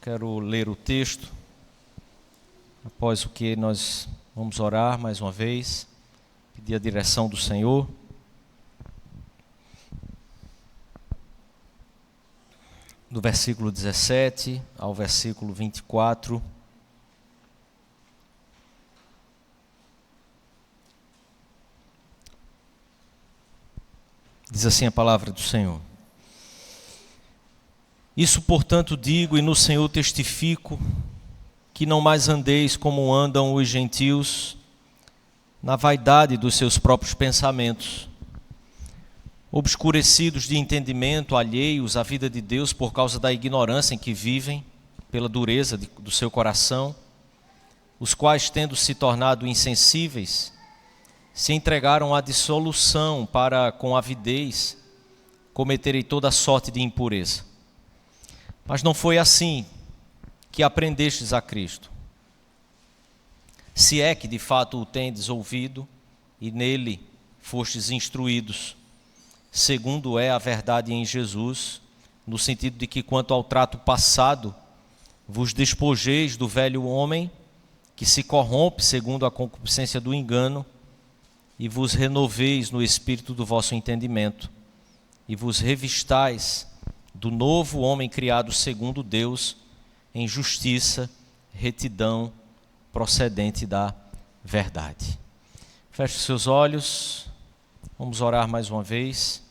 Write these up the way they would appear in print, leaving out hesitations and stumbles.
Quero ler o texto, após o que nós vamos orar mais uma vez, pedir a direção do Senhor. Do versículo 17 ao versículo 24. Diz assim a palavra do Senhor. Isso, portanto, digo e no Senhor testifico, que não mais andeis como andam os gentios, na vaidade dos seus próprios pensamentos, obscurecidos de entendimento, alheios à vida de Deus por causa da ignorância em que vivem, pela dureza do seu coração, os quais, tendo se tornado insensíveis, se entregaram à dissolução para, com avidez, cometerem toda sorte de impureza. Mas não foi assim que aprendestes a Cristo. Se é que de fato o tendes ouvido e nele fostes instruídos, segundo é a verdade em Jesus, no sentido de que quanto ao trato passado, vos despojeis do velho homem, que se corrompe segundo a concupiscência do engano, e vos renoveis no espírito do vosso entendimento, e vos revistais do novo homem criado segundo Deus, em justiça, retidão, procedente da verdade. Feche os seus olhos, vamos orar mais uma vez.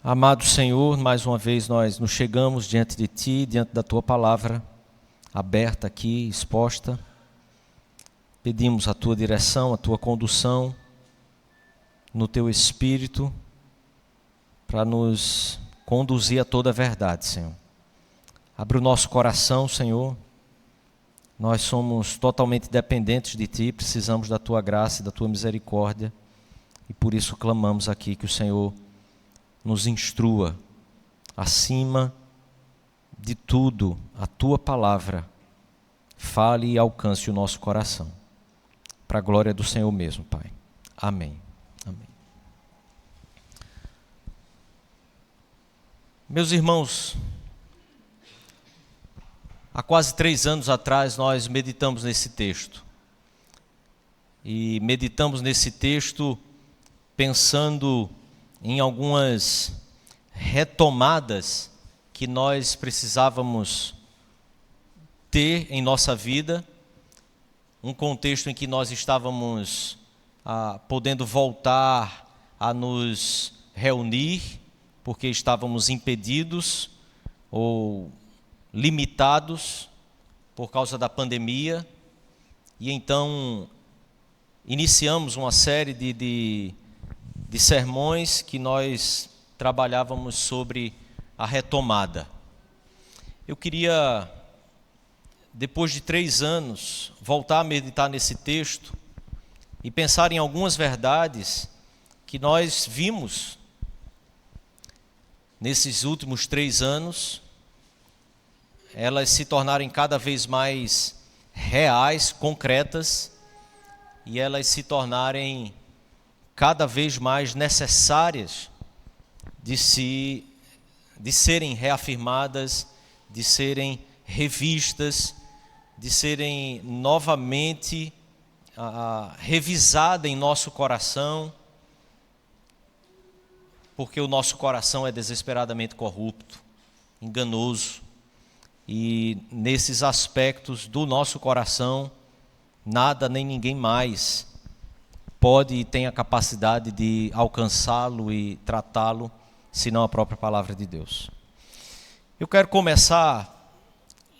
Amado Senhor, mais uma vez nós nos chegamos diante de Ti, diante da Tua palavra, aberta aqui, exposta. Pedimos a Tua direção, a Tua condução no Teu Espírito, para nos conduzir a toda a verdade, Senhor. Abre o nosso coração, Senhor. Nós somos totalmente dependentes de Ti, precisamos da Tua graça e da Tua misericórdia, e por isso clamamos aqui que o Senhor nos instrua, acima de tudo, a Tua palavra fale e alcance o nosso coração, para a glória do Senhor mesmo, Pai. Amém. Amém. Meus irmãos, há quase 3 anos atrás nós meditamos nesse texto. E meditamos nesse texto pensando em algumas retomadas que nós precisávamos ter em nossa vida, um contexto em que nós estávamos podendo voltar a nos reunir, porque estávamos impedidos ou limitados por causa da pandemia, e então iniciamos uma série de sermões que nós trabalhávamos sobre a retomada. Eu queria, depois de 3 anos, voltar a meditar nesse texto e pensar em algumas verdades que nós vimos nesses últimos 3 anos, elas se tornarem cada vez mais reais, concretas, e elas se tornarem cada vez mais necessárias de serem reafirmadas, de serem revistas, de serem novamente revisadas em nosso coração, porque o nosso coração é desesperadamente corrupto, enganoso, e nesses aspectos do nosso coração, nada nem ninguém mais pode e tem a capacidade de alcançá-lo e tratá-lo, senão a própria palavra de Deus. Eu quero começar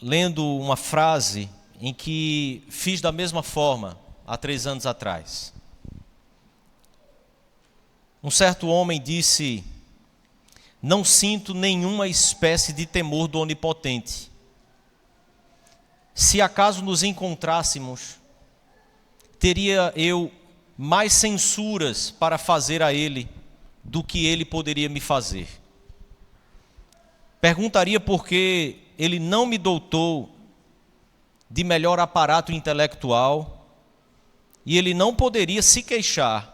lendo uma frase em que fiz da mesma forma há 3 anos atrás. Um certo homem disse: não sinto nenhuma espécie de temor do Onipotente. Se acaso nos encontrássemos, teria eu mais censuras para fazer a ele do que ele poderia me fazer. Perguntaria por que ele não me dotou de melhor aparato intelectual, e ele não poderia se queixar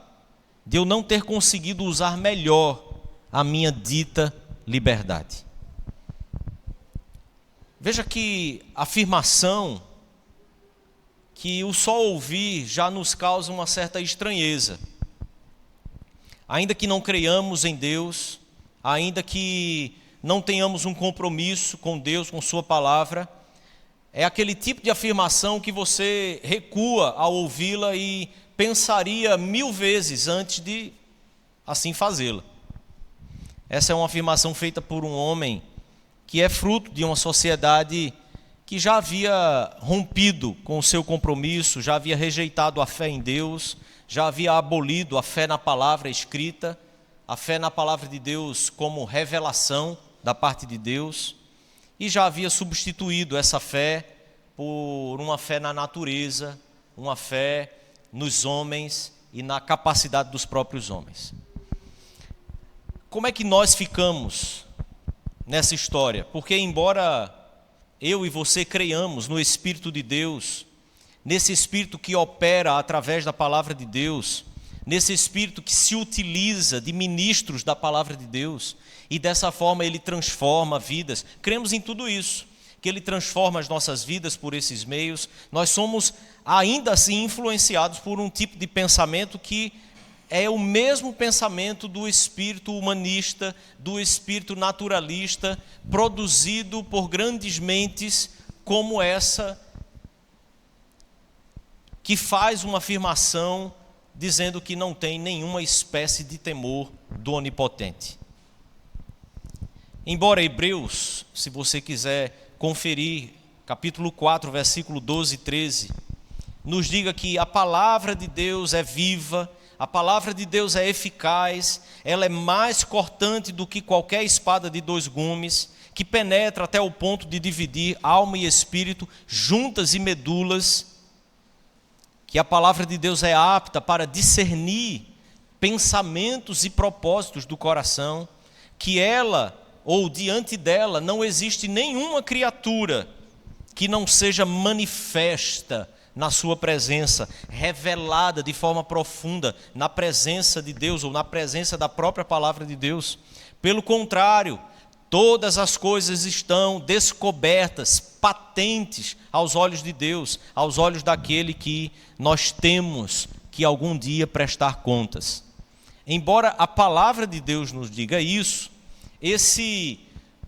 de eu não ter conseguido usar melhor a minha dita liberdade. Veja que afirmação que o só ouvir já nos causa uma certa estranheza. Ainda que não creiamos em Deus, ainda que não tenhamos um compromisso com Deus, com sua palavra, é aquele tipo de afirmação que você recua ao ouvi-la e pensaria 1000 vezes antes de assim fazê-la. Essa é uma afirmação feita por um homem que é fruto de uma sociedade que já havia rompido com o seu compromisso, já havia rejeitado a fé em Deus, já havia abolido a fé na palavra escrita, a fé na palavra de Deus como revelação da parte de Deus, e já havia substituído essa fé por uma fé na natureza, uma fé nos homens e na capacidade dos próprios homens. Como é que nós ficamos nessa história? Porque embora eu e você creiamos no Espírito de Deus, nesse Espírito que opera através da palavra de Deus, nesse Espírito que se utiliza de ministros da palavra de Deus, e dessa forma ele transforma vidas, cremos em tudo isso, que ele transforma as nossas vidas por esses meios. Nós somos ainda assim influenciados por um tipo de pensamento que é o mesmo pensamento do espírito humanista, do espírito naturalista, produzido por grandes mentes como essa, que faz uma afirmação dizendo que não tem nenhuma espécie de temor do Onipotente. Embora Hebreus, se você quiser conferir, capítulo 4, versículo 12 e 13, nos diga que a palavra de Deus é viva, a palavra de Deus é eficaz, ela é mais cortante do que qualquer espada de 2 gumes, que penetra até o ponto de dividir alma e espírito, juntas e medulas, que a palavra de Deus é apta para discernir pensamentos e propósitos do coração, que ela, ou diante dela, não existe nenhuma criatura que não seja manifesta na sua presença, revelada de forma profunda na presença de Deus ou na presença da própria palavra de Deus. Pelo contrário, todas as coisas estão descobertas, patentes aos olhos de Deus, aos olhos daquele que nós temos que algum dia prestar contas. Embora a palavra de Deus nos diga isso, esse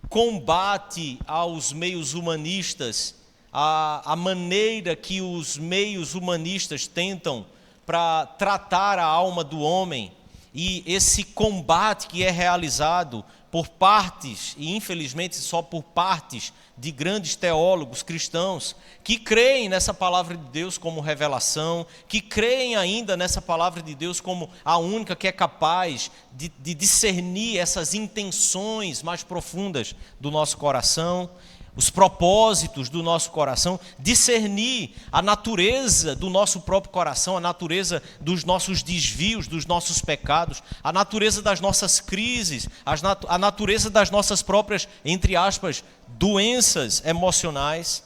combate aos meios humanistas, a maneira que os meios humanistas tentam para tratar a alma do homem, e esse combate que é realizado por partes, e infelizmente só por partes de grandes teólogos cristãos, que creem nessa palavra de Deus como revelação, que creem ainda nessa palavra de Deus como a única que é capaz de discernir essas intenções mais profundas do nosso coração, os propósitos do nosso coração, discernir a natureza do nosso próprio coração, a natureza dos nossos desvios, dos nossos pecados, a natureza das nossas crises, a natureza das nossas próprias, entre aspas, doenças emocionais.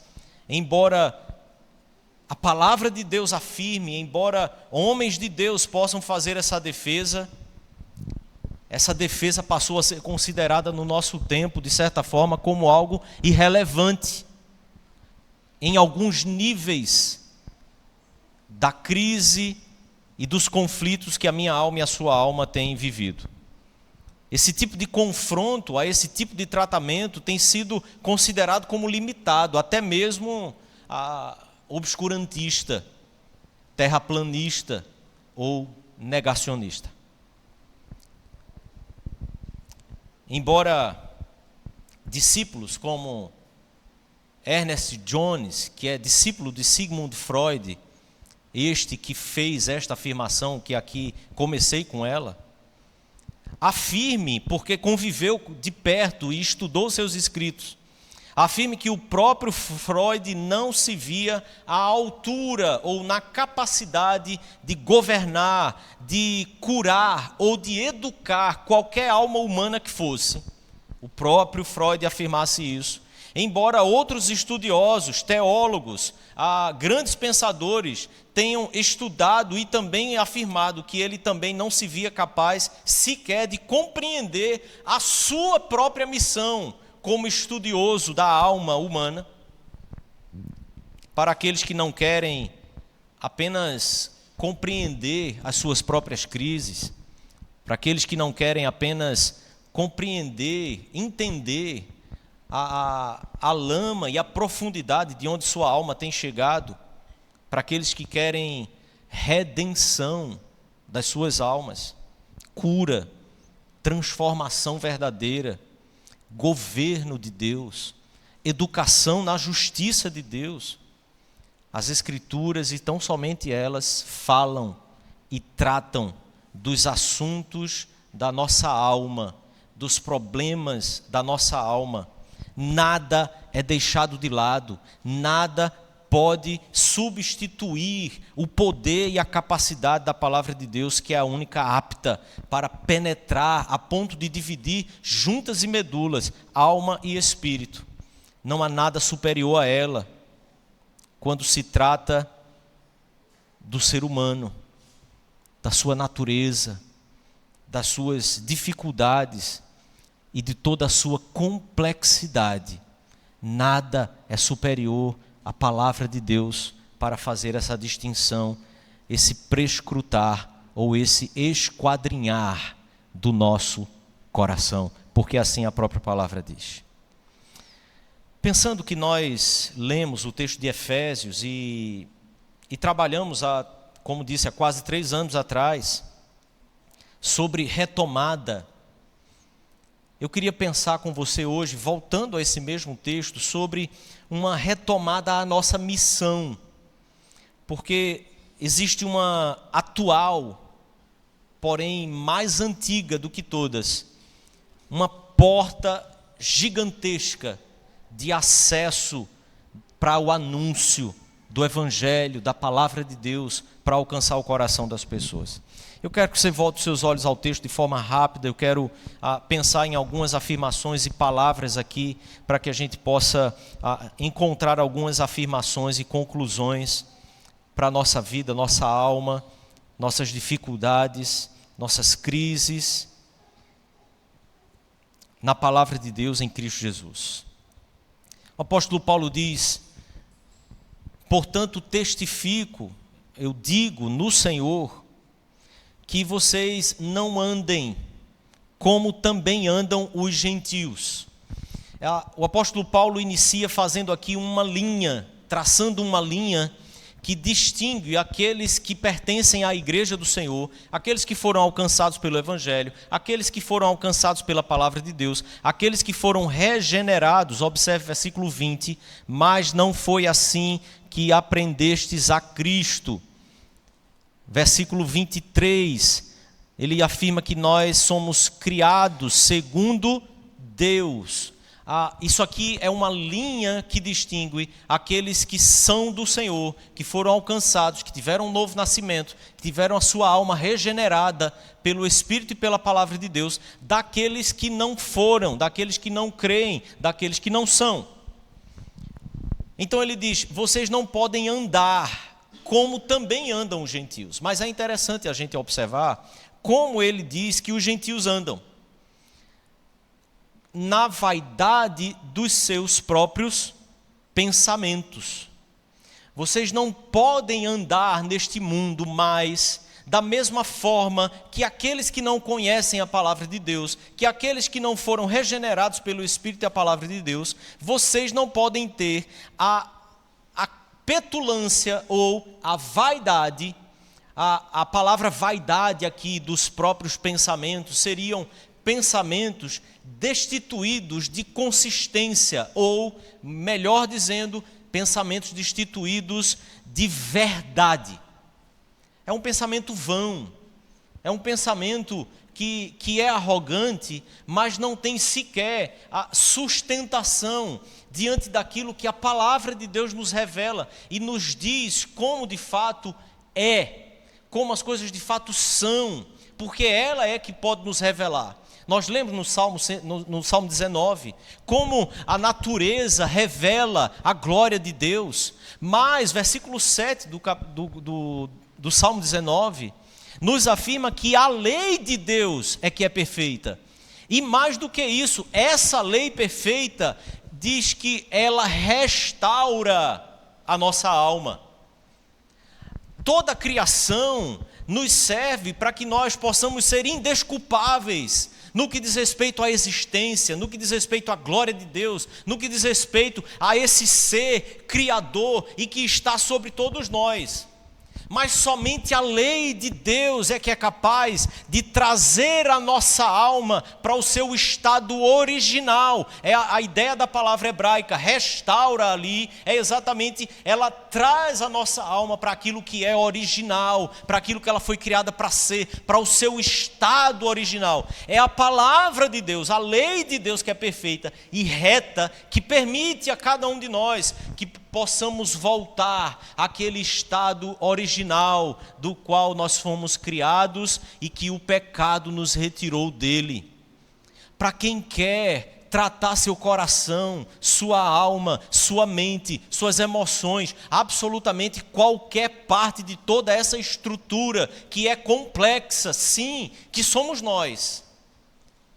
Embora a palavra de Deus afirme, embora homens de Deus possam fazer essa defesa passou a ser considerada no nosso tempo, de certa forma, como algo irrelevante em alguns níveis da crise e dos conflitos que a minha alma e a sua alma têm vivido. Esse tipo de confronto, a esse tipo de tratamento tem sido considerado como limitado, até mesmo obscurantista, terraplanista ou negacionista. Embora discípulos como Ernest Jones, que é discípulo de Sigmund Freud, este que fez esta afirmação que aqui comecei com ela, afirme, porque conviveu de perto e estudou seus escritos, afirme que o próprio Freud não se via à altura ou na capacidade de governar, de curar ou de educar qualquer alma humana que fosse. O próprio Freud afirmasse isso. Embora outros estudiosos, teólogos, grandes pensadores tenham estudado e também afirmado que ele também não se via capaz sequer de compreender a sua própria missão como estudioso da alma humana. Para aqueles que não querem apenas compreender as suas próprias crises, para aqueles que não querem apenas compreender, entender a lama e a profundidade de onde sua alma tem chegado, para aqueles que querem redenção das suas almas, cura, transformação verdadeira, governo de Deus, educação na justiça de Deus. As Escrituras, e tão somente elas, falam e tratam dos assuntos da nossa alma, dos problemas da nossa alma. Nada é deixado de lado, nada pode substituir o poder e a capacidade da palavra de Deus, que é a única apta para penetrar a ponto de dividir juntas e medulas, alma e espírito. Não há nada superior a ela quando se trata do ser humano, da sua natureza, das suas dificuldades e de toda a sua complexidade. Nada é superior à palavra de Deus para fazer essa distinção, esse prescrutar ou esse esquadrinhar do nosso coração, porque assim a própria palavra diz. Pensando que nós lemos o texto de Efésios e trabalhamos, como disse, há quase 3 anos atrás, sobre retomada, eu queria pensar com você hoje, voltando a esse mesmo texto, sobre uma retomada à nossa missão, porque existe uma atual, porém mais antiga do que todas, uma porta gigantesca de acesso para o anúncio do Evangelho, da palavra de Deus, para alcançar o coração das pessoas. Eu quero que você volte os seus olhos ao texto de forma rápida. Eu quero pensar em algumas afirmações e palavras aqui, para que a gente possa encontrar algumas afirmações e conclusões para a nossa vida, nossa alma, nossas dificuldades, nossas crises, na palavra de Deus em Cristo Jesus. O apóstolo Paulo diz: portanto testifico, eu digo no Senhor, que vocês não andem como também andam os gentios. O apóstolo Paulo inicia fazendo aqui uma linha, traçando uma linha que distingue aqueles que pertencem à igreja do Senhor, aqueles que foram alcançados pelo Evangelho, aqueles que foram alcançados pela palavra de Deus, aqueles que foram regenerados. Observe versículo 20, mas não foi assim que aprendestes a Cristo. Versículo 23, ele afirma que nós somos criados segundo Deus. Isso aqui é uma linha que distingue aqueles que são do Senhor, que foram alcançados, que tiveram um novo nascimento, que tiveram a sua alma regenerada pelo Espírito e pela palavra de Deus, daqueles que não foram, daqueles que não creem, daqueles que não são. Então ele diz: vocês não podem andar como também andam os gentios. Mas é interessante a gente observar como ele diz que os gentios andam: na vaidade dos seus próprios pensamentos. Vocês não podem andar neste mundo mais da mesma forma que aqueles que não conhecem a palavra de Deus, que aqueles que não foram regenerados pelo Espírito e a palavra de Deus. Vocês não podem ter a petulância ou a vaidade. A palavra vaidade aqui dos próprios pensamentos seriam pensamentos destituídos de consistência, ou, melhor dizendo, pensamentos destituídos de verdade. É um pensamento vão, é um pensamento que é arrogante, mas não tem sequer a sustentação diante daquilo que a palavra de Deus nos revela e nos diz como de fato é, como as coisas de fato são, porque ela é que pode nos revelar. Nós lemos no Salmo 19, como a natureza revela a glória de Deus. Mas, versículo 7 do Salmo 19, nos afirma que a lei de Deus é que é perfeita. E mais do que isso, essa lei perfeita diz que ela restaura a nossa alma. Toda a criação nos serve para que nós possamos ser indesculpáveis no que diz respeito à existência, no que diz respeito à glória de Deus, no que diz respeito a esse ser criador e que está sobre todos nós. Mas somente a lei de Deus é que é capaz de trazer a nossa alma para o seu estado original. É a ideia da palavra hebraica, restaura ali, é exatamente, ela traz a nossa alma para aquilo que é original, para aquilo que ela foi criada para ser, para o seu estado original. É a palavra de Deus, a lei de Deus que é perfeita e reta, que permite a cada um de nós que possamos voltar àquele estado original do qual nós fomos criados e que o pecado nos retirou dele. Para quem quer tratar seu coração, sua alma, sua mente, suas emoções, absolutamente qualquer parte de toda essa estrutura que é complexa, sim, que somos nós,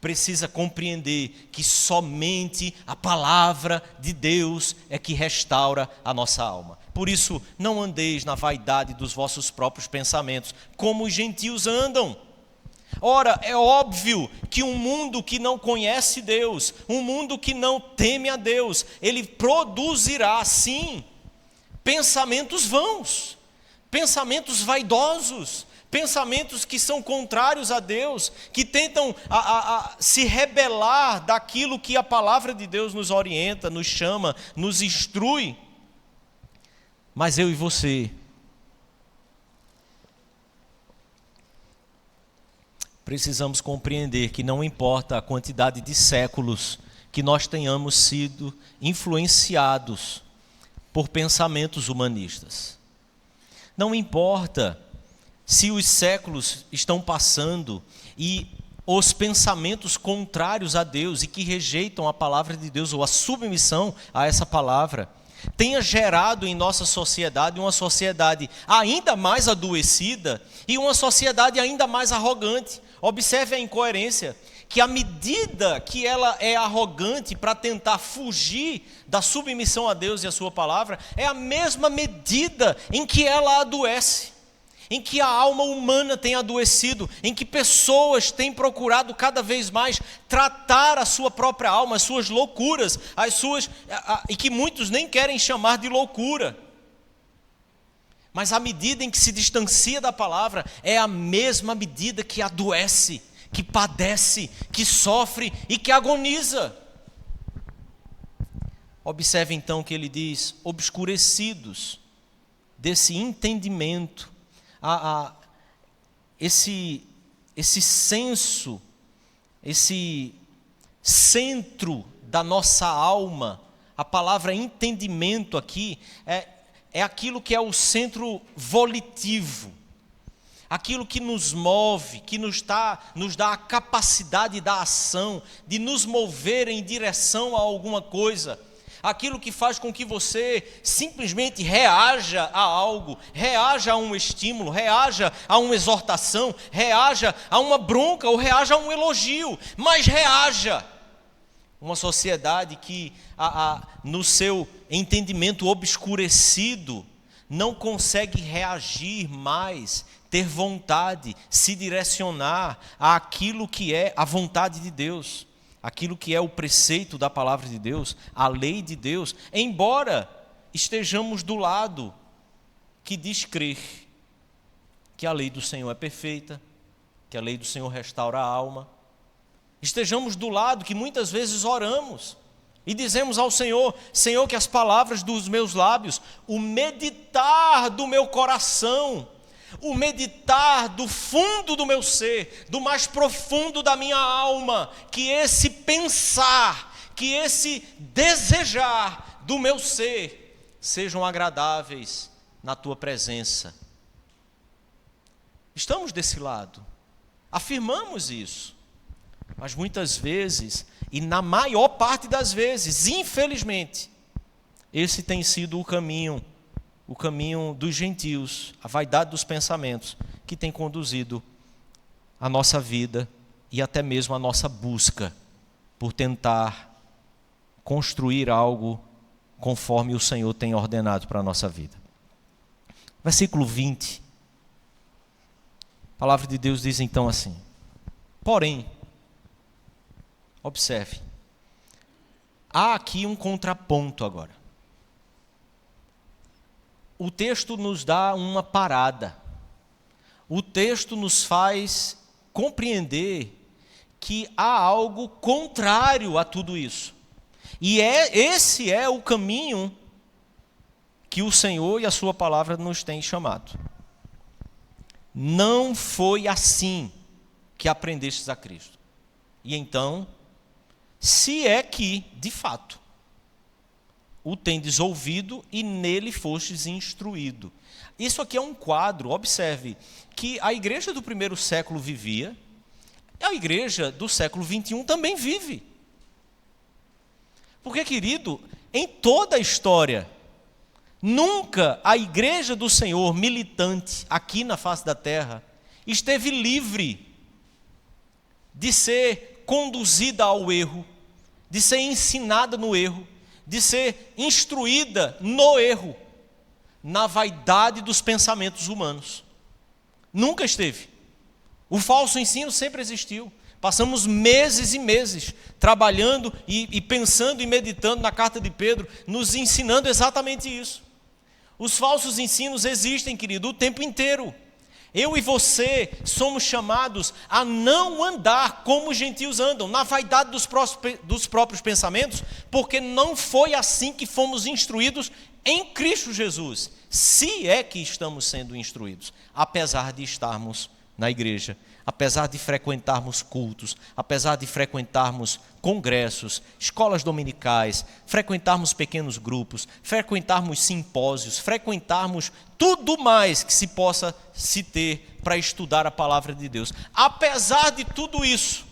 precisa compreender que somente a palavra de Deus é que restaura a nossa alma. Por isso, não andeis na vaidade dos vossos próprios pensamentos, como os gentios andam. Ora, é óbvio que um mundo que não conhece Deus, um mundo que não teme a Deus, ele produzirá, sim, pensamentos vãos, pensamentos vaidosos, pensamentos que são contrários a Deus, que tentam se rebelar daquilo que a palavra de Deus nos orienta, nos chama, nos instrui. Mas eu e você precisamos compreender que não importa a quantidade de séculos que nós tenhamos sido influenciados por pensamentos humanistas. Não importa se os séculos estão passando e os pensamentos contrários a Deus e que rejeitam a palavra de Deus ou a submissão a essa palavra tenha gerado em nossa sociedade uma sociedade ainda mais adoecida e uma sociedade ainda mais arrogante. Observe a incoerência, que à medida que ela é arrogante para tentar fugir da submissão a Deus e a sua palavra, é a mesma medida em que ela adoece, em que a alma humana tem adoecido, em que pessoas têm procurado cada vez mais tratar a sua própria alma, as suas loucuras, e que muitos nem querem chamar de loucura. Mas à medida em que se distancia da palavra, é a mesma medida que adoece, que padece, que sofre e que agoniza. Observe então que ele diz, obscurecidos desse entendimento, esse senso, esse centro da nossa alma. A palavra entendimento aqui é aquilo que é o centro volitivo, aquilo que nos move, que nos dá a capacidade da ação, de nos mover em direção a alguma coisa, aquilo que faz com que você simplesmente reaja a algo, reaja a um estímulo, reaja a uma exortação, reaja a uma bronca ou reaja a um elogio, mas reaja. Uma sociedade que no seu entendimento obscurecido não consegue reagir mais, ter vontade, se direcionar àquilo que é a vontade de Deus, aquilo que é o preceito da palavra de Deus, a lei de Deus, embora estejamos do lado que diz crer que a lei do Senhor é perfeita, que a lei do Senhor restaura a alma, estejamos do lado que muitas vezes oramos e dizemos ao Senhor, Senhor, que as palavras dos meus lábios, o meditar do meu coração, o meditar do fundo do meu ser, do mais profundo da minha alma, que esse pensar, que esse desejar do meu ser sejam agradáveis na tua presença. Estamos desse lado, afirmamos isso. Mas muitas vezes, e na maior parte das vezes, infelizmente, esse tem sido o caminho dos gentios, a vaidade dos pensamentos, que tem conduzido a nossa vida e até mesmo a nossa busca por tentar construir algo conforme o Senhor tem ordenado para a nossa vida. Versículo 20. A palavra de Deus diz então assim: porém, observe, há aqui um contraponto agora. O texto nos dá uma parada. O texto nos faz compreender que há algo contrário a tudo isso. E esse é o caminho que o Senhor e a sua palavra nos têm chamado. Não foi assim que aprendestes a Cristo. E então, se é que, de fato, o tendes ouvido e nele fostes instruído. Isso aqui é um quadro, observe, que a igreja do primeiro século vivia, e a igreja do século 21 também vive. Porque, querido, em toda a história, nunca a igreja do Senhor militante aqui na face da terra esteve livre de ser conduzida ao erro, de ser ensinada no erro, de ser instruída no erro, na vaidade dos pensamentos humanos. Nunca esteve. O falso ensino sempre existiu. Passamos meses e meses trabalhando e pensando e meditando na carta de Pedro, nos ensinando exatamente isso. Os falsos ensinos existem, querido, o tempo inteiro. Eu e você somos chamados a não andar como os gentios andam, na vaidade dos próprios pensamentos, porque não foi assim que fomos instruídos em Cristo Jesus, se é que estamos sendo instruídos, apesar de estarmos na igreja, apesar de frequentarmos cultos, apesar de frequentarmos congressos, escolas dominicais, frequentarmos pequenos grupos, frequentarmos simpósios, frequentarmos tudo mais que se possa se ter para estudar a palavra de Deus. Apesar de tudo isso,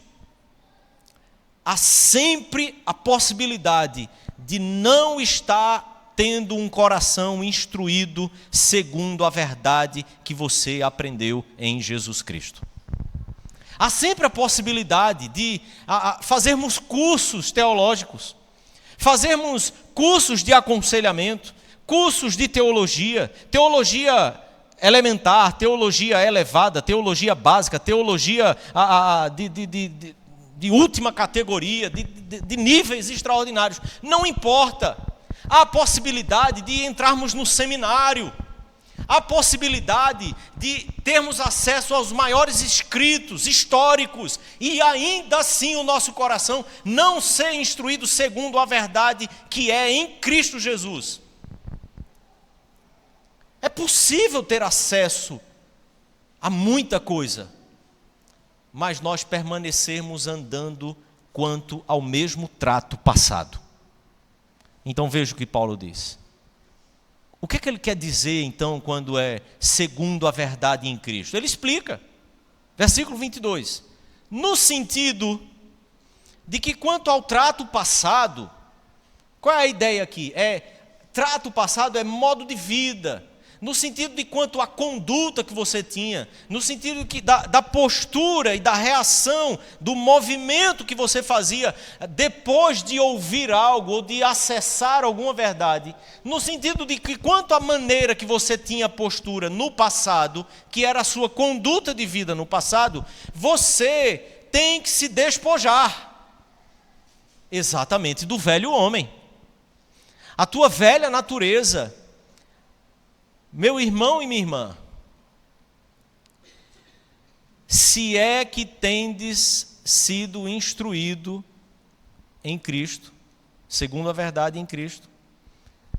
há sempre a possibilidade de não estar tendo um coração instruído segundo a verdade que você aprendeu em Jesus Cristo. Há sempre a possibilidade de fazermos cursos teológicos, fazermos cursos de aconselhamento, cursos de teologia, teologia elementar, teologia elevada, teologia básica, teologia de última categoria, de níveis extraordinários. Não importa. Há a possibilidade de entrarmos no seminário, há a possibilidade de termos acesso aos maiores escritos históricos e ainda assim o nosso coração não ser instruído segundo a verdade que é em Cristo Jesus. É possível ter acesso a muita coisa, mas nós permanecermos andando quanto ao mesmo trato passado. Então veja o que Paulo diz. O que ele quer dizer então quando é segundo a verdade em Cristo? Ele explica, versículo 22, no sentido de que quanto ao trato passado, qual é a ideia aqui? Trato passado é modo de vida, no sentido de quanto à conduta que você tinha, no sentido da postura e da reação, do movimento que você fazia depois de ouvir algo ou de acessar alguma verdade, no sentido de que quanto à maneira que você tinha postura no passado, que era a sua conduta de vida no passado, você tem que se despojar exatamente do velho homem. A tua velha natureza, meu irmão e minha irmã, se é que tendes sido instruído em Cristo, segundo a verdade em Cristo.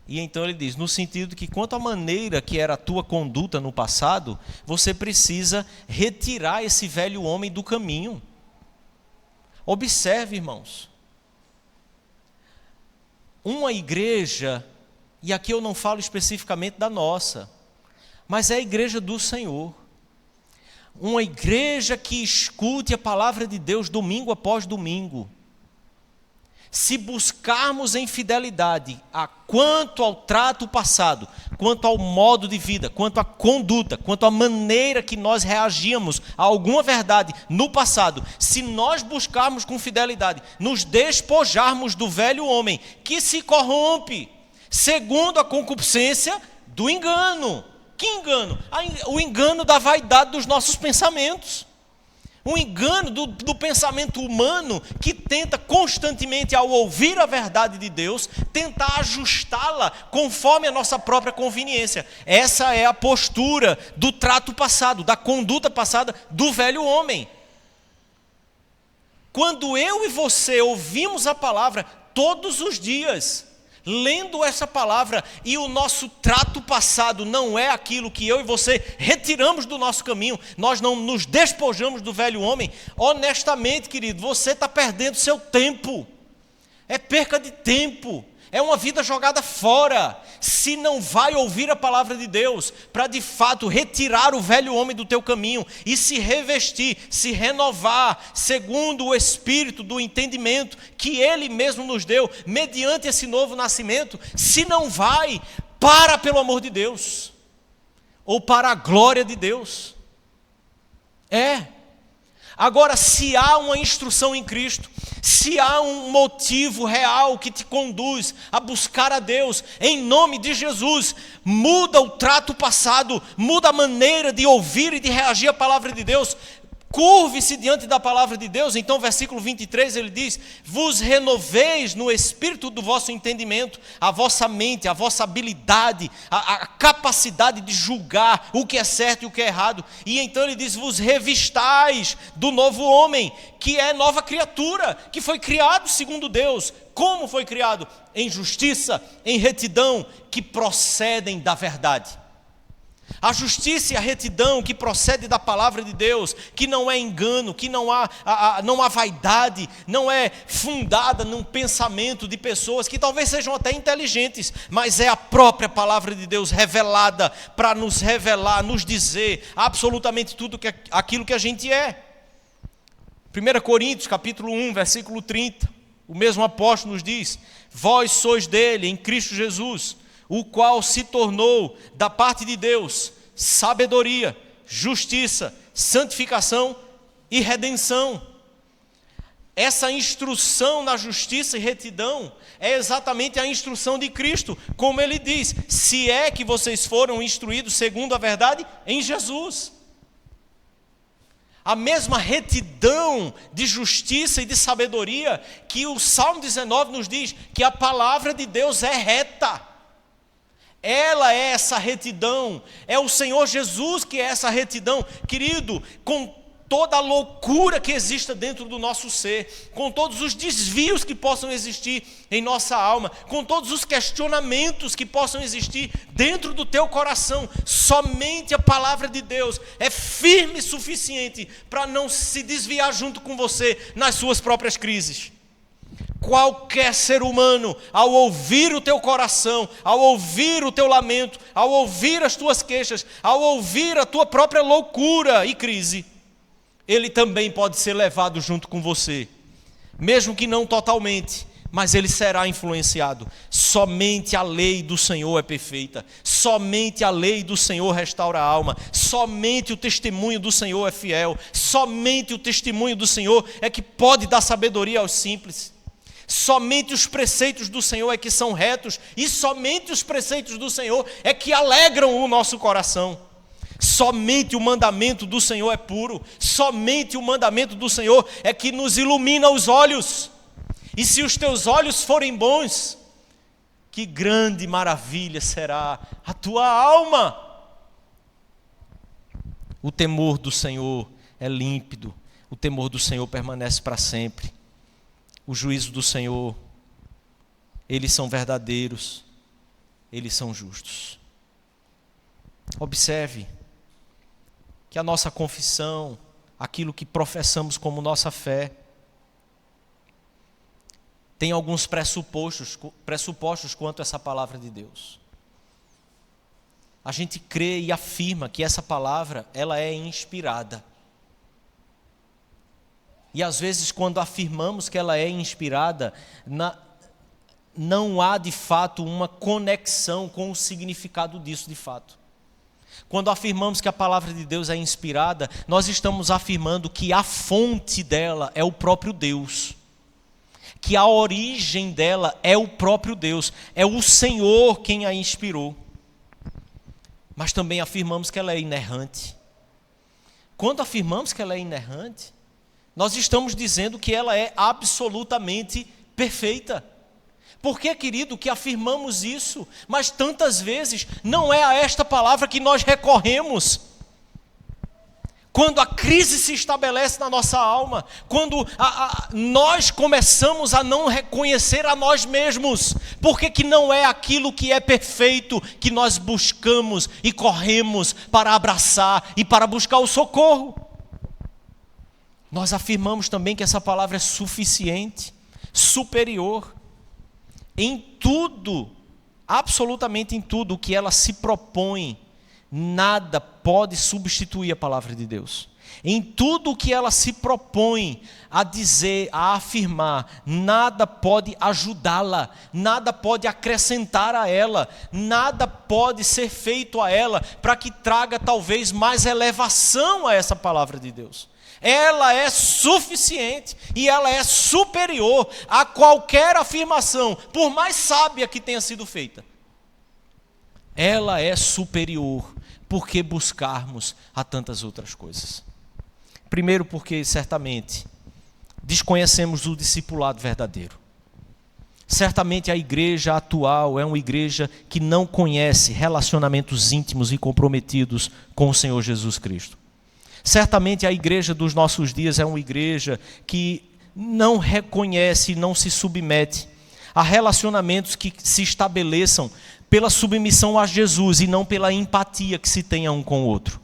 E então ele diz, no sentido que quanto à maneira que era a tua conduta no passado, você precisa retirar esse velho homem do caminho. Observe, irmãos, uma igreja, e aqui eu não falo especificamente da nossa, mas é a igreja do Senhor. uma igreja que escute a palavra de Deus domingo após domingo, se buscarmos em fidelidade quanto ao trato passado, quanto ao modo de vida, quanto à conduta, quanto à maneira que nós reagíamos a alguma verdade no passado, se nós buscarmos com fidelidade, nos despojarmos do velho homem que se corrompe segundo a concupiscência do engano. Que engano? O engano da vaidade dos nossos pensamentos. Um engano do pensamento humano que tenta constantemente, ao ouvir a verdade de Deus, tentar ajustá-la conforme a nossa própria conveniência. Essa é a postura do trato passado, da conduta passada do velho homem. Quando eu e você ouvimos a palavra todos os dias, lendo essa palavra, e o nosso trato passado não é aquilo que eu e você retiramos do nosso caminho, nós não nos despojamos do velho homem, honestamente, querido, você está perdendo seu tempo. É perca de tempo, é uma vida jogada fora, se não vai ouvir a palavra de Deus, para de fato retirar o velho homem do teu caminho, e se revestir, se renovar, segundo o Espírito do entendimento, que Ele mesmo nos deu, mediante esse novo nascimento. Se não vai, para pelo amor de Deus, ou para a glória de Deus. Agora, se há uma instrução em Cristo, se há um motivo real que te conduz a buscar a Deus, em nome de Jesus, muda o trato passado, muda a maneira de ouvir e de reagir à palavra de Deus. Curve-se diante da palavra de Deus. Então, versículo 23, ele diz: vos renoveis no espírito do vosso entendimento, a vossa mente, a vossa habilidade, a capacidade de julgar o que é certo e o que é errado. E então ele diz: vos revistais do novo homem, que é nova criatura, que foi criado segundo Deus. Como foi criado? Em justiça, em retidão, que procedem da verdade. A justiça e a retidão que procede da palavra de Deus, que não é engano, que não há vaidade, não é fundada num pensamento de pessoas que talvez sejam até inteligentes, mas é a própria palavra de Deus revelada para nos revelar, nos dizer absolutamente tudo aquilo que a gente é. 1 Coríntios capítulo 1, versículo 30, o mesmo apóstolo nos diz: vós sois dele, em Cristo Jesus, o qual se tornou da parte de Deus sabedoria, justiça, santificação e redenção. Essa instrução na justiça e retidão é exatamente a instrução de Cristo, como ele diz: se é que vocês foram instruídos segundo a verdade em Jesus. A mesma retidão de justiça e de sabedoria que o Salmo 19 nos diz que a palavra de Deus é reta. Ela é essa retidão, é o Senhor Jesus que é essa retidão, querido, com toda a loucura que exista dentro do nosso ser, com todos os desvios que possam existir em nossa alma, com todos os questionamentos que possam existir dentro do teu coração, somente a palavra de Deus é firme o suficiente para não se desviar junto com você nas suas próprias crises. Qualquer ser humano, ao ouvir o teu coração, ao ouvir o teu lamento, ao ouvir as tuas queixas, ao ouvir a tua própria loucura e crise, ele também pode ser levado junto com você, mesmo que não totalmente, mas ele será influenciado. Somente a lei do Senhor é perfeita, somente a lei do Senhor restaura a alma, somente o testemunho do Senhor é fiel, somente o testemunho do Senhor é que pode dar sabedoria aos simples. Somente os preceitos do Senhor é que são retos, e somente os preceitos do Senhor é que alegram o nosso coração. Somente o mandamento do Senhor é puro, somente o mandamento do Senhor é que nos ilumina os olhos. E se os teus olhos forem bons, que grande maravilha será a tua alma. O temor do Senhor é límpido, o temor do Senhor permanece para sempre. O juízo do Senhor, eles são verdadeiros, eles são justos. Observe que a nossa confissão, aquilo que professamos como nossa fé, tem alguns pressupostos quanto a essa palavra de Deus. a gente crê e afirma que essa palavra, ela é inspirada. E às vezes quando afirmamos que ela é inspirada, não há de fato uma conexão com o significado disso de fato. Quando afirmamos que a palavra de Deus é inspirada, nós estamos afirmando que a fonte dela é o próprio Deus. Que a origem dela é o próprio Deus. É o Senhor quem a inspirou. Mas também afirmamos que ela é inerrante. Quando afirmamos que ela é inerrante, nós estamos dizendo que ela é absolutamente perfeita. Por que, querido, que afirmamos isso? Mas tantas vezes não é a esta palavra que nós recorremos. Quando a crise se estabelece na nossa alma, quando nós começamos a não reconhecer a nós mesmos, porque que não é aquilo que é perfeito que nós buscamos e corremos para abraçar e para buscar o socorro. Nós afirmamos também que essa palavra é suficiente, superior, em tudo, absolutamente em tudo o que ela se propõe. Nada pode substituir a palavra de Deus. Em tudo o que ela se propõe a dizer, a afirmar, nada pode ajudá-la, nada pode acrescentar a ela, nada pode ser feito a ela para que traga talvez mais elevação a essa palavra de Deus. Ela é suficiente e ela é superior a qualquer afirmação, por mais sábia que tenha sido feita. Ela é superior, porque buscarmos a tantas outras coisas. Primeiro porque, certamente, desconhecemos o discipulado verdadeiro. Certamente a igreja atual é uma igreja que não conhece relacionamentos íntimos e comprometidos com o Senhor Jesus Cristo. Certamente a igreja dos nossos dias é uma igreja que não reconhece e não se submete a relacionamentos que se estabeleçam pela submissão a Jesus e não pela empatia que se tenha um com o outro.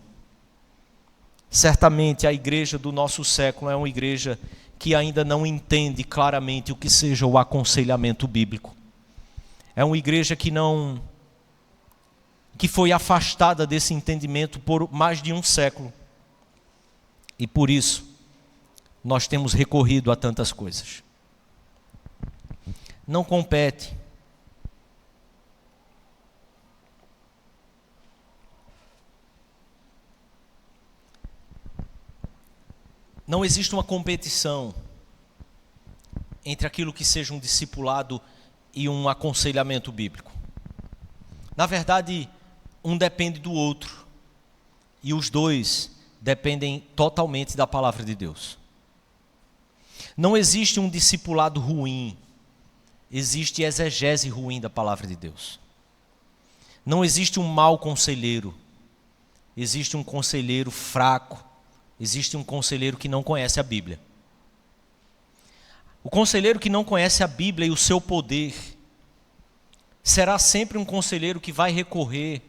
Certamente a igreja do nosso século é uma igreja que ainda não entende claramente o que seja o aconselhamento bíblico. É uma igreja que foi afastada desse entendimento por mais de um século. E por isso, nós temos recorrido a tantas coisas. Não compete. Não existe uma competição entre aquilo que seja um discipulado e um aconselhamento bíblico. Na verdade, um depende do outro. E os dois dependem totalmente da palavra de Deus. Não existe um discipulado ruim, existe exegese ruim da palavra de Deus. Não existe um mau conselheiro, existe um conselheiro fraco, existe um conselheiro que não conhece a Bíblia. O conselheiro que não conhece a Bíblia e o seu poder será sempre um conselheiro que vai recorrer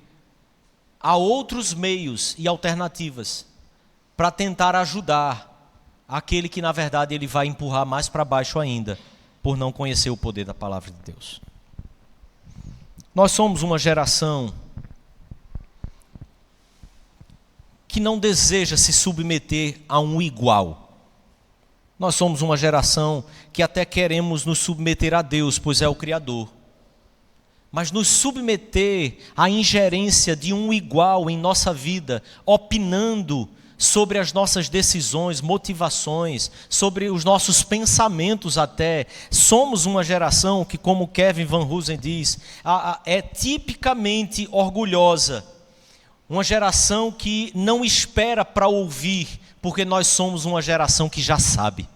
a outros meios e alternativas para tentar ajudar aquele que na verdade ele vai empurrar mais para baixo ainda, por não conhecer o poder da palavra de Deus. Nós somos uma geração que não deseja se submeter a um igual. Nós somos uma geração que até queremos nos submeter a Deus, pois é o Criador. Mas nos submeter à ingerência de um igual em nossa vida, opinando sobre as nossas decisões, motivações, sobre os nossos pensamentos até. Somos uma geração que, como Kevin Van Hoosen diz, é tipicamente orgulhosa. Uma geração que não espera para ouvir, porque nós somos uma geração que já sabe.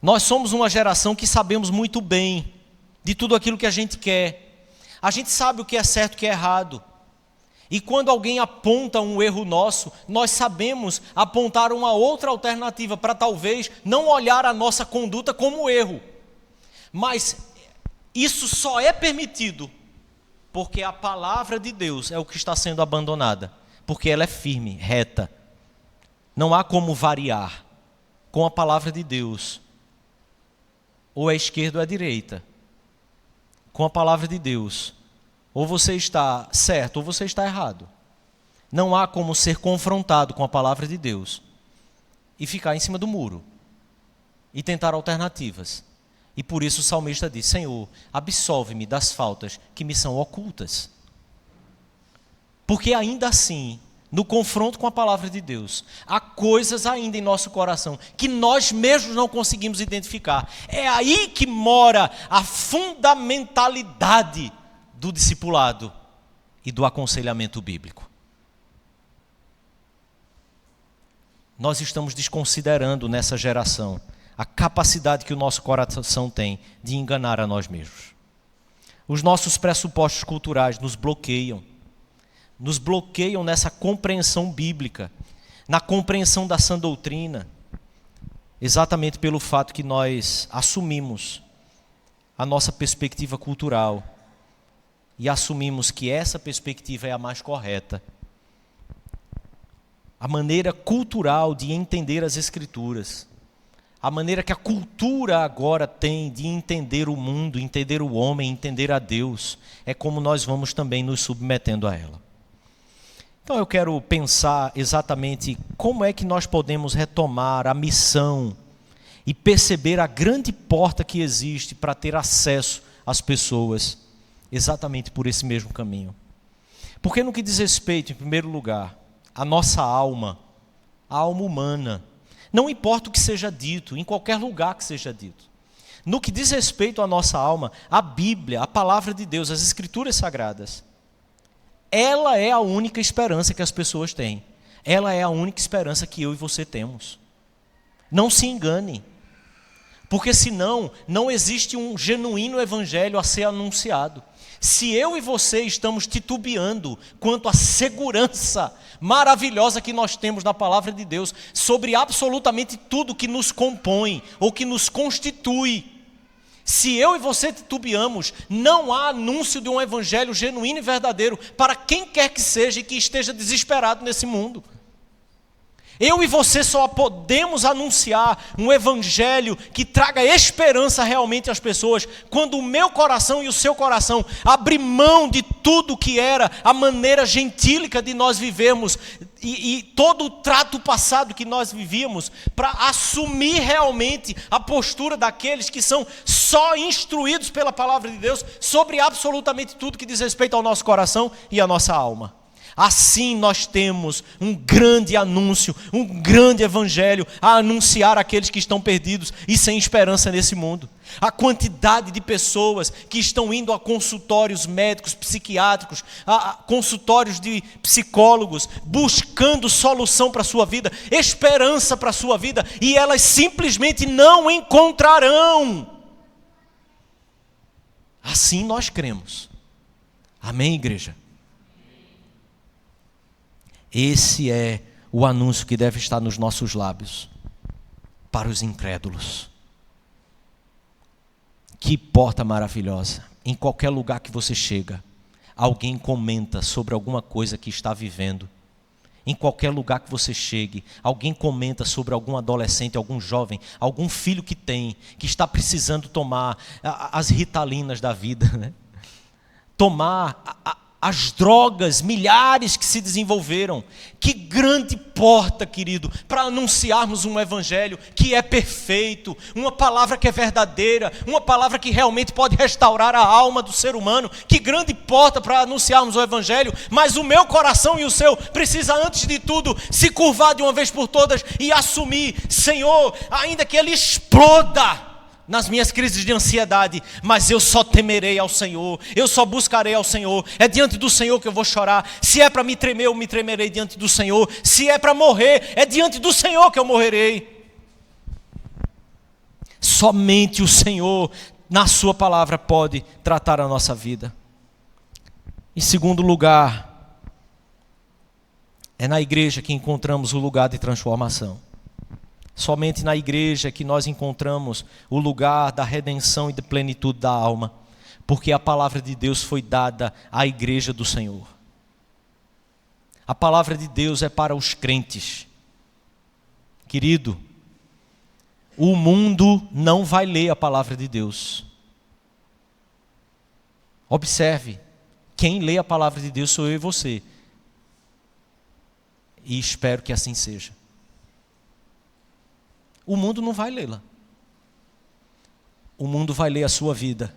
Nós somos uma geração que sabemos muito bem de tudo aquilo que a gente quer. A gente sabe o que é certo e o que é errado. E quando alguém aponta um erro nosso, nós sabemos apontar uma outra alternativa para talvez não olhar a nossa conduta como erro. Mas isso só é permitido porque a palavra de Deus é o que está sendo abandonada. Porque ela é firme, reta. Não há como variar com a palavra de Deus. Ou é esquerda ou é direita. Com a palavra de Deus, Ou você está certo ou você está errado. Não há como ser confrontado com a palavra de Deus e ficar em cima do muro e tentar alternativas. E por isso o salmista diz: Senhor, absolve-me das faltas que me são ocultas. Porque ainda assim, no confronto com a palavra de Deus, há coisas ainda em nosso coração que nós mesmos não conseguimos identificar. É aí que mora a fundamentalidade do discipulado e do aconselhamento bíblico. Nós estamos desconsiderando nessa geração a capacidade que o nosso coração tem de enganar a nós mesmos. Os nossos pressupostos culturais nos bloqueiam nessa compreensão bíblica, na compreensão da sã doutrina, exatamente pelo fato que nós assumimos a nossa perspectiva cultural e assumimos que essa perspectiva é a mais correta. A maneira cultural de entender as Escrituras, a maneira que a cultura agora tem de entender o mundo, entender o homem, entender a Deus, é como nós vamos também nos submetendo a ela. Então eu quero pensar exatamente como é que nós podemos retomar a missão e perceber a grande porta que existe para ter acesso às pessoas, exatamente por esse mesmo caminho. Porque no que diz respeito, em primeiro lugar, à nossa alma, a alma humana, não importa o que seja dito, em qualquer lugar que seja dito. No que diz respeito à nossa alma, a Bíblia, a palavra de Deus, as Escrituras Sagradas, ela é a única esperança que as pessoas têm. Ela é a única esperança que eu e você temos. Não se engane, porque senão não existe um genuíno evangelho a ser anunciado. Se eu e você estamos titubeando quanto à segurança maravilhosa que nós temos na palavra de Deus sobre absolutamente tudo que nos compõe ou que nos constitui, se eu e você titubeamos, não há anúncio de um evangelho genuíno e verdadeiro para quem quer que seja e que esteja desesperado nesse mundo. Eu e você só podemos anunciar um evangelho que traga esperança realmente às pessoas quando o meu coração e o seu coração abrir mão de tudo que era a maneira gentílica de nós vivermos e todo o trato passado que nós vivíamos, para assumir realmente a postura daqueles que são só instruídos pela palavra de Deus sobre absolutamente tudo que diz respeito ao nosso coração e à nossa alma. Assim nós temos um grande anúncio, um grande evangelho a anunciar àqueles que estão perdidos e sem esperança nesse mundo. A quantidade de pessoas que estão indo a consultórios médicos, psiquiátricos, a consultórios de psicólogos, buscando solução para a sua vida, esperança para a sua vida, e elas simplesmente não encontrarão. Assim nós cremos. Amém, igreja? Esse é o anúncio que deve estar nos nossos lábios para os incrédulos. Que porta maravilhosa! Em qualquer lugar que você chega, alguém comenta sobre alguma coisa que está vivendo. Em qualquer lugar que você chegue, alguém comenta sobre algum adolescente, algum jovem, algum filho que tem, que está precisando tomar as ritalinas da vida, né? Tomar as drogas, milhares que se desenvolveram. Que grande porta, querido, para anunciarmos um evangelho que é perfeito, uma palavra que é verdadeira, uma palavra que realmente pode restaurar a alma do ser humano. Que grande porta para anunciarmos o evangelho, mas o meu coração e o seu precisa, antes de tudo, se curvar de uma vez por todas e assumir: Senhor, ainda que ele exploda nas minhas crises de ansiedade, mas eu só temerei ao Senhor, eu só buscarei ao Senhor. É diante do Senhor que eu vou chorar. Se é para me tremer, eu me tremerei diante do Senhor. Se é para morrer, é diante do Senhor que eu morrerei. Somente o Senhor, na sua palavra, pode tratar a nossa vida. Em segundo lugar, é na igreja que encontramos o lugar de transformação. Somente na igreja que nós encontramos o lugar da redenção e da plenitude da alma, porque a palavra de Deus foi dada à igreja do Senhor. A palavra de Deus é para os crentes. Querido, o mundo não vai ler a palavra de Deus. Observe, Quem lê a palavra de Deus sou eu e você. E espero que assim seja. O mundo não vai lê-la. O mundo vai ler a sua vida.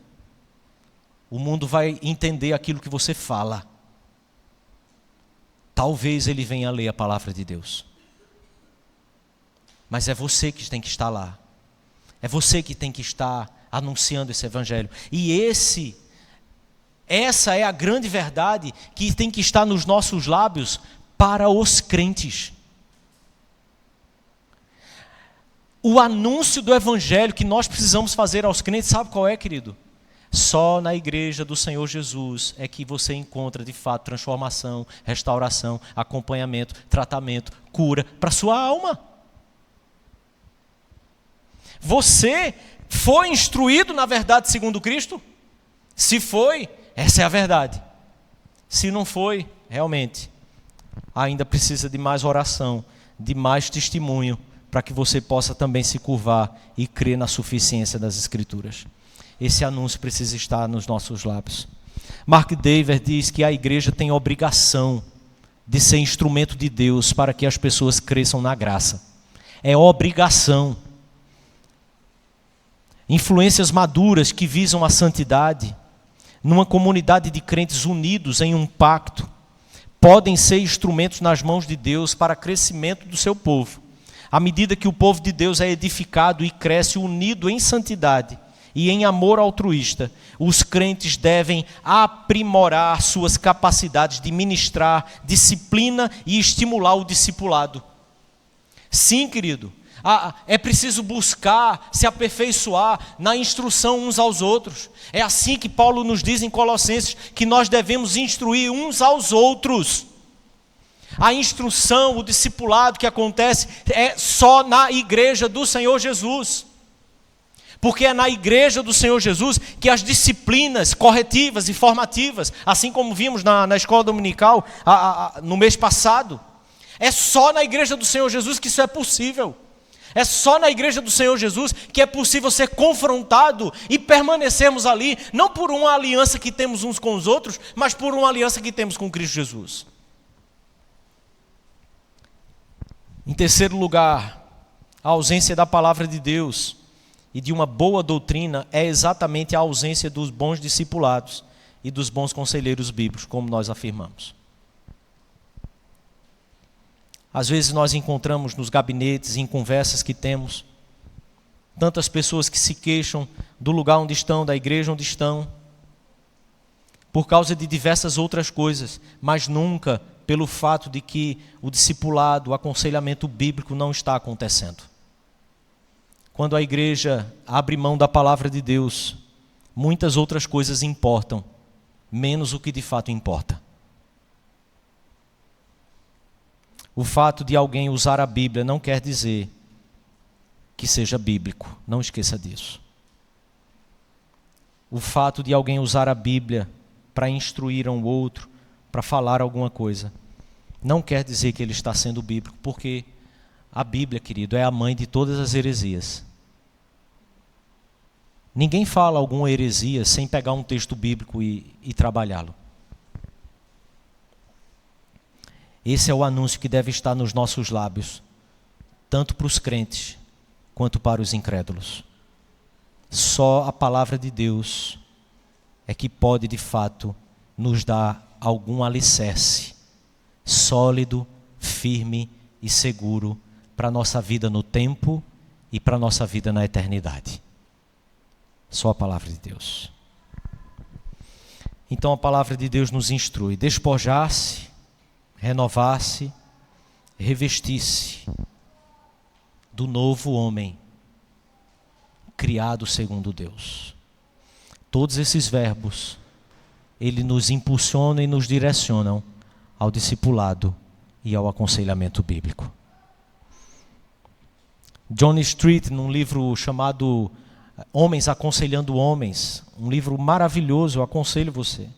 O mundo vai entender aquilo que você fala. Talvez ele venha ler a palavra de Deus. Mas é você que tem que estar lá. É você que tem que estar anunciando esse evangelho. E essa é a grande verdade que tem que estar nos nossos lábios para os crentes. O anúncio do evangelho que nós precisamos fazer aos crentes, sabe qual é, querido? Só na igreja do Senhor Jesus é que você encontra de fato transformação, restauração, acompanhamento, tratamento, cura para a sua alma. Você foi instruído na verdade segundo Cristo? Se foi, essa é a verdade. Se não foi, realmente, ainda precisa de mais oração, de mais testemunho, para que você possa também se curvar e crer na suficiência das Escrituras. Esse anúncio precisa estar nos nossos lábios. Mark Dever diz que a igreja tem obrigação de ser instrumento de Deus para que as pessoas cresçam na graça. É obrigação. Influências maduras que visam a santidade, numa comunidade de crentes unidos em um pacto, podem ser instrumentos nas mãos de Deus para crescimento do seu povo. À medida que o povo de Deus é edificado e cresce unido em santidade e em amor altruísta, os crentes devem aprimorar suas capacidades de ministrar, disciplina e estimular o discipulado. Sim, querido, é preciso buscar se aperfeiçoar na instrução uns aos outros. É assim que Paulo nos diz em Colossenses, que nós devemos instruir uns aos outros. A instrução, o discipulado que acontece é só na igreja do Senhor Jesus. Porque é na igreja do Senhor Jesus que as disciplinas corretivas e formativas, assim como vimos na escola dominical no mês passado, é só na igreja do Senhor Jesus que isso é possível. É só na igreja do Senhor Jesus que é possível ser confrontado e permanecermos ali, não por uma aliança que temos uns com os outros, mas por uma aliança que temos com Cristo Jesus. Em terceiro lugar, a ausência da palavra de Deus e de uma boa doutrina é exatamente a ausência dos bons discipulados e dos bons conselheiros bíblicos, como nós afirmamos. Às vezes nós encontramos nos gabinetes, em conversas que temos, tantas pessoas que se queixam do lugar onde estão, da igreja onde estão, por causa de diversas outras coisas, mas nunca pelo fato de que o discipulado, o aconselhamento bíblico não está acontecendo. Quando a igreja abre mão da palavra de Deus, muitas outras coisas importam, menos o que de fato importa. O fato de alguém usar a Bíblia não quer dizer que seja bíblico, não esqueça disso. O fato de alguém usar a Bíblia para instruir um outro, para falar alguma coisa, não quer dizer que ele está sendo bíblico, porque a Bíblia, querido, é a mãe de todas as heresias. Ninguém fala alguma heresia sem pegar um texto bíblico e trabalhá-lo. Esse é o anúncio que deve estar nos nossos lábios, tanto para os crentes quanto para os incrédulos. Só a palavra de Deus é que pode, de fato, nos dar algum alicerce sólido, firme e seguro para a nossa vida no tempo e para a nossa vida na eternidade. Só a palavra de Deus. Então a palavra de Deus nos instrui: despojar-se, renovar-se, revestir-se do novo homem, criado segundo Deus. Todos esses verbos, ele nos impulsionam e nos direcionam ao discipulado e ao aconselhamento bíblico. John Street, num livro chamado Homens Aconselhando Homens, um livro maravilhoso, eu aconselho você.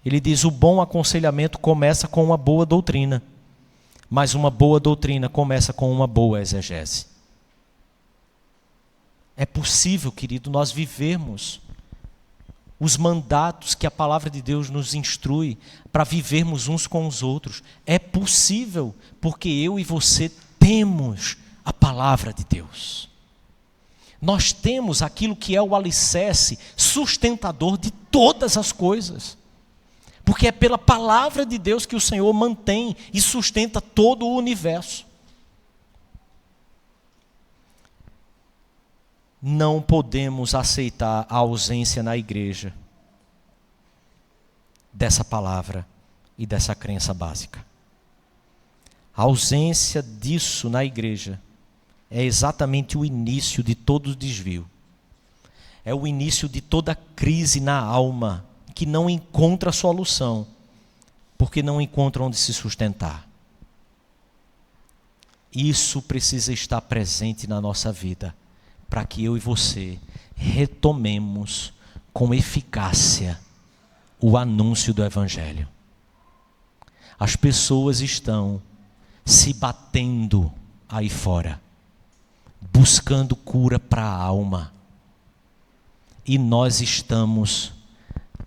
Ele diz: o bom aconselhamento começa com uma boa doutrina, mas uma boa doutrina começa com uma boa exegese. É possível, querido, nós vivermos os mandatos que a palavra de Deus nos instrui para vivermos uns com os outros. É possível, porque eu e você temos a palavra de Deus. Nós temos aquilo que é o alicerce sustentador de todas as coisas. Porque é pela palavra de Deus que o Senhor mantém e sustenta todo o universo. Não podemos aceitar a ausência na igreja dessa palavra e dessa crença básica. A ausência disso na igreja é exatamente o início de todo o desvio. É o início de toda crise na alma que não encontra solução, porque não encontra onde se sustentar. Isso precisa estar presente na nossa vida, para que eu e você retomemos com eficácia o anúncio do Evangelho. As pessoas estão se batendo aí fora, buscando cura para a alma. E nós estamos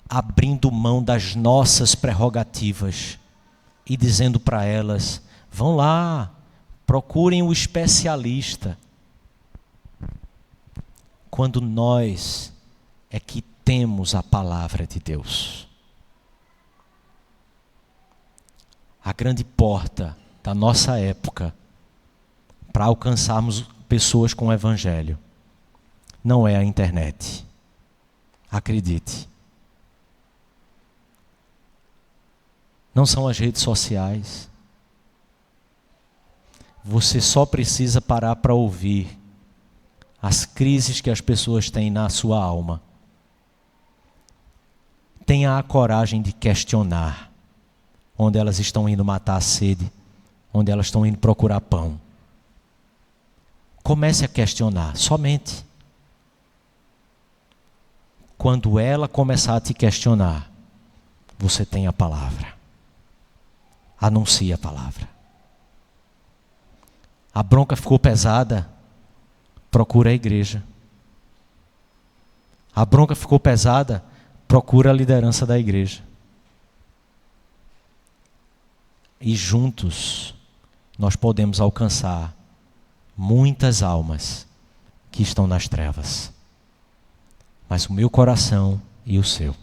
abrindo mão das nossas prerrogativas e dizendo para elas: vão lá, procurem o especialista. Quando nós é que temos a palavra de Deus. A grande porta da nossa época para alcançarmos pessoas com o Evangelho não é a internet. Acredite. Não são as redes sociais. Você só precisa parar para ouvir as crises que as pessoas têm na sua alma. Tenha a coragem de questionar onde elas estão indo matar a sede, onde elas estão indo procurar pão. Comece a questionar, somente. Quando ela começar a te questionar, você tem a palavra. Anuncie a palavra. A bronca ficou pesada, procura a igreja. A bronca ficou pesada, procura a liderança da igreja. E juntos nós podemos alcançar muitas almas que estão nas trevas. Mas o meu coração e o seu,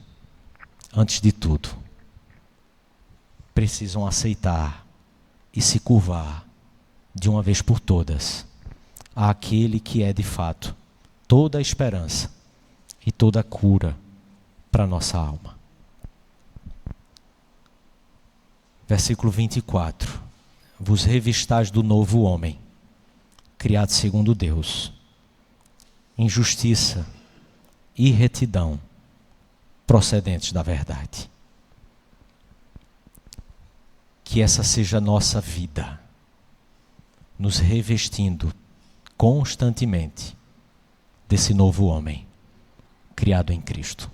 antes de tudo, precisam aceitar e se curvar de uma vez por todas àquele que é de fato toda a esperança e toda a cura para a nossa alma. Versículo 24. Vos revistais do novo homem, criado segundo Deus, em justiça e retidão, procedentes da verdade. Que essa seja a nossa vida, nos revestindo constantemente desse novo homem, criado em Cristo.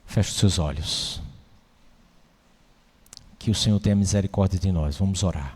Feche os seus olhos. Que o Senhor tenha misericórdia de nós. Vamos orar.